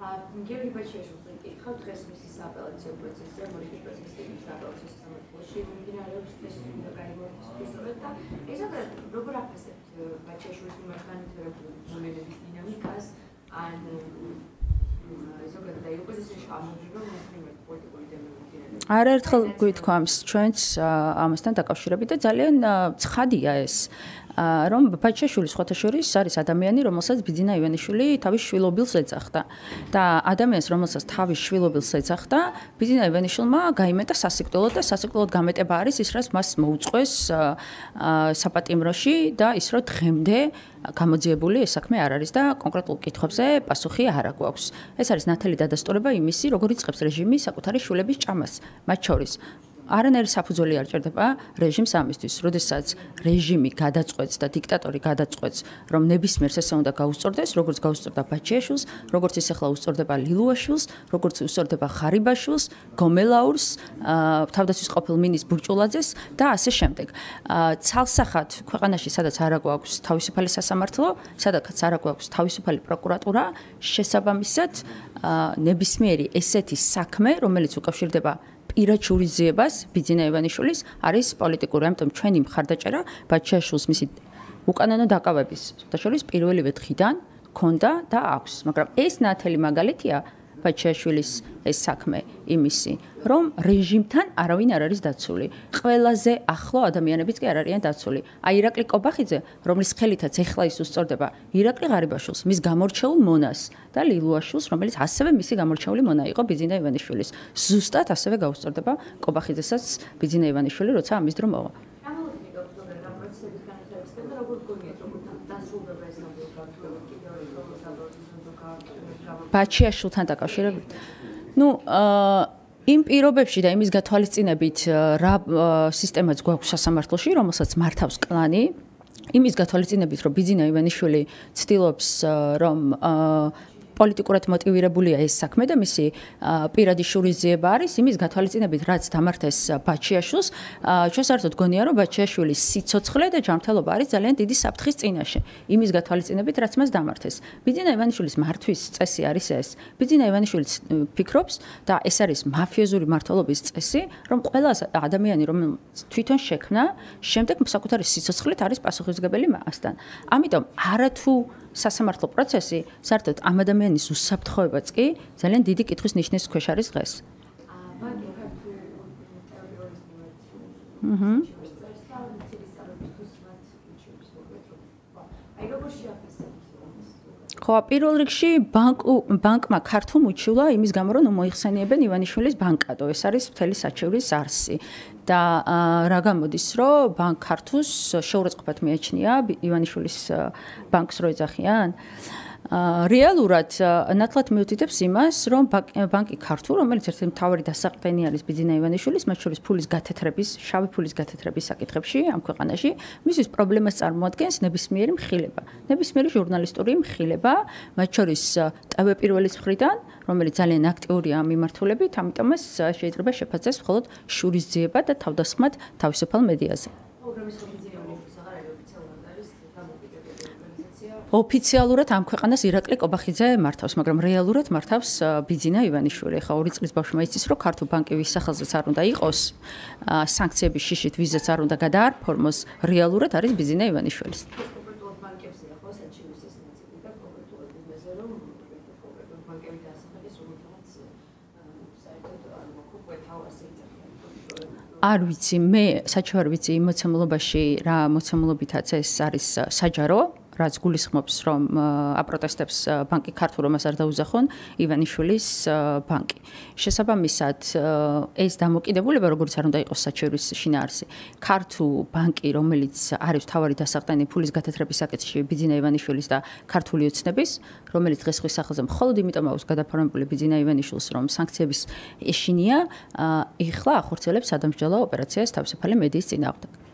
გიორგი ბაჩიაშვილს ვიკითხავ დღეს მისი სააპელაციო პროცესი, მორიგი პროცესი სააპელაციო სასამართლოში მიმდინარეობს ეს უნდა გაიმართოს და ესაა როგორ აფასებთ ბაჩიაშვილის მიმართ განვითარებულ მოვლენების დინამიკას ან ზოგადად აი ოპოზიციაში ამოძრავ მის მიმართ პოლიტიკური დემოკრატია. არაერთხელ გვითქვამს ჩვენც ამასთან დაკავშირებით და ძალიან ცხადია ეს. რომ ბაჩიაშვილი სხვათა შორის არის ადამიანი, რომელსაც ბიძინა ივანიშვილი თავის შვილობილს ეძახდა და ადამიანს, რომელსაც თავის შვილობილს ეძახდა, ბიძინა ივანიშვილმა გაიმეტა სასიკვდილოდ და სასიკვდილოდ გამეტება არის ის, რაც მას მოუწყვეს საპატიმროში და ის, რომ დღემდე გამოძიებული ეს საქმე არ არის და კონკრეტულ კითხვებზე პასუხი არ აქვს. ეს არის ნათელი დადასტურება იმისი, როგორ იწყებს რეჟიმი საკუთარი შვილების ჭამას, მათ შორის არანაირი საფუძველი არ ჭირდება რეჟიმს ამისთვის, როდესაც რეჟიმი გადაწყვეტს და დიქტატორი გადაწყვეტს, რომ ნებისმიერს ესე უნდა გაუსწორდეს, როგორც გაუსწორდა ბაჩიაშვილს, როგორც ის ახლა უსწორდება ლილუაშვილს, როგორც უსწორდება ღარიბაშვილს, გომელაურს, თავდაცვის ყოფილ მინის ბურჭულაძეს და ასე შემდეგ. ცალსახად ქვეყანაში, სადაც არ აქვს თავისუფალი სასამართლო, სადაც არ აქვს თავისუფალი პროკურატურა, შესაბამისად ნებისმიერი ესეთი საქმე, რომელიც უკავშირდება პირად შურიზიებას ბიძინა ივანიშვილის არის პოლიტიკური, ამიტომ ჩვენი მხარდაჭერა ბაჩიაშვილს მისი უკანონო დაკავების შორის პირველივე დღიდან ქონდა და აქვს, მაგრამ ეს ნათელი მაგალითია ბაჩიაშვილის ეს საქმე იმისი, რომ რეჟიმთან არავინ არ არის დაცული. ყველაზე ახლო ადამიანებიც კი არ არიან დაცული. აი ირაკლი კობახიძე, რომლის ხელითაც ეხლა ის უსწორდება ირაკლი ღარიბაშვილს, მის გამორჩეულ მონას და ლილუაშვილს, რომელიც ასევე მისი გამორჩეული მონა იყო ბიძინა ივანიშვილის. ზუსტად ასევე გაუსწორდება კობახიძესაც ბიძინა ივანიშვილი, როცა ამის დრო მოვა. ბაჩიაშვილთან დაკავშირებით. იმ პირობებში და იმის გათვალისწინებით რა სისტემაც გვაქვს სასამართლოში, რომელსაც მართავს კლანი, იმის გათვალისწინებით, რომ ბიძინა ივანიშვილი ცდილობს, რომ პოლიტიკურად მოტივირებულია ეს საქმე და მისი პირადი შურიზიება არის იმის გათვალისწინებით, რაც დამართეს ბაჩიაშვილს, ჩვენ საერთოდ გონია, რომ ბაჩიაშვილის სიცოცხლე და ჯანმრთელობა არის ძალიან დიდი საფრთხის წინაშე. იმის გათვალისწინებით, რაც მას დამართეს. ბიძინა ივანიშვილის მართვის წესი არის ეს. ბიძინა ივანიშვილი ფიქრობს და ეს არის მაფიოზური მმართველობის წესი, რომ ყველა ადამიანი, რომელიც თვითონ შექმნა, შემდეგ საკუთარი სიცოცხლით არის პასუხისმგებელი მასთან. ამიტომ არათუ სასამართლო პროცესი, საერთოდ ამ ადამიანის უსაფრთხოებაც კი ძალიან დიდი კითხვის ნიშნის ქვეშ არის დღეს. ხო, პირველ რიგში ბანკმა ქართულ უჩივლა იმის გამო, რომ მოიხსენიებენ ივანიშვილის ბანკადო. ეს არის მთელი საჩევრის არსი. და რა გამოდის, რომ ბანკ ქართულს შეურაცხყოფად მიაჩნია ივანიშვილის ბანკს რო ეძახიან? რეალურად ნათლად მიუთითებს იმას, რომ ბანკი ქართულ, რომელიც ერთ-ერთი მთავარი დასაყრდენი არის ბიძინა ივანიშვილის, მათ შორის ფულის გათეთრების, შავი ფულის გათეთრების საკითხებში ამ ქვეყანაში, მისთვის პრობლემას წარმოადგენს ნებისმიერი მხილება. ნებისმიერი ჟურნალისტური მხილება, მათ შორის ტვ პირველის მხრიდან, რომელიც ძალიან აქტიურია ამ მიმართულებით, ამიტომ ეს შეიძლება შეფასდეს მხოლოდ შურისძიება და თავდასხმად თავისუფალ მედიაზე. ოფიციალურად ამ ქვეყანას ირაკლი კობახიძე მართავს, მაგრამ რეალურად მართავს ბიძინა ივანიშვილი. ხა 2 წლის ბავშვმა იცის, რომ ქართულ ბანკი ვის სახელზეც არ უნდა იყოს, სანქციების შიშით ვიზაც არ უნდა გადაარფორმოს, რეალურად არის ბიძინა ივანიშვილის. არ ვიცი, მე საჩუქარ არ ვიცი იმ მოცემულობაში რა მოცემულობითაც ეს არის საჯარო, რაც გულისხმობს, რომ აპროტესტებს ბანკი ქართულ რომელს არ დაუძახონ ივანიშვილის ბანკი. შესაბამისად, ეს დამოკიდებულება, როგორც არ უნდა იყოს საჩევრის შინაარსი, ქართულ ბანკი, რომელიც არის თავარი დასაყრდენი ფულის გათეთრების საკითხში ბიძინა ივანიშვილის და ქართული ოცნების, რომელიც დღესხვის სახელზე მხოლოდ იმიტომ აქვს გადაფორმებული ბიძინა ივანიშვილს, რომ სანქციების ეშინია, ეხლა ახორციელებს სადამსჯელო ოპერაციას თავისუფალი მედიის წინააღმდეგ.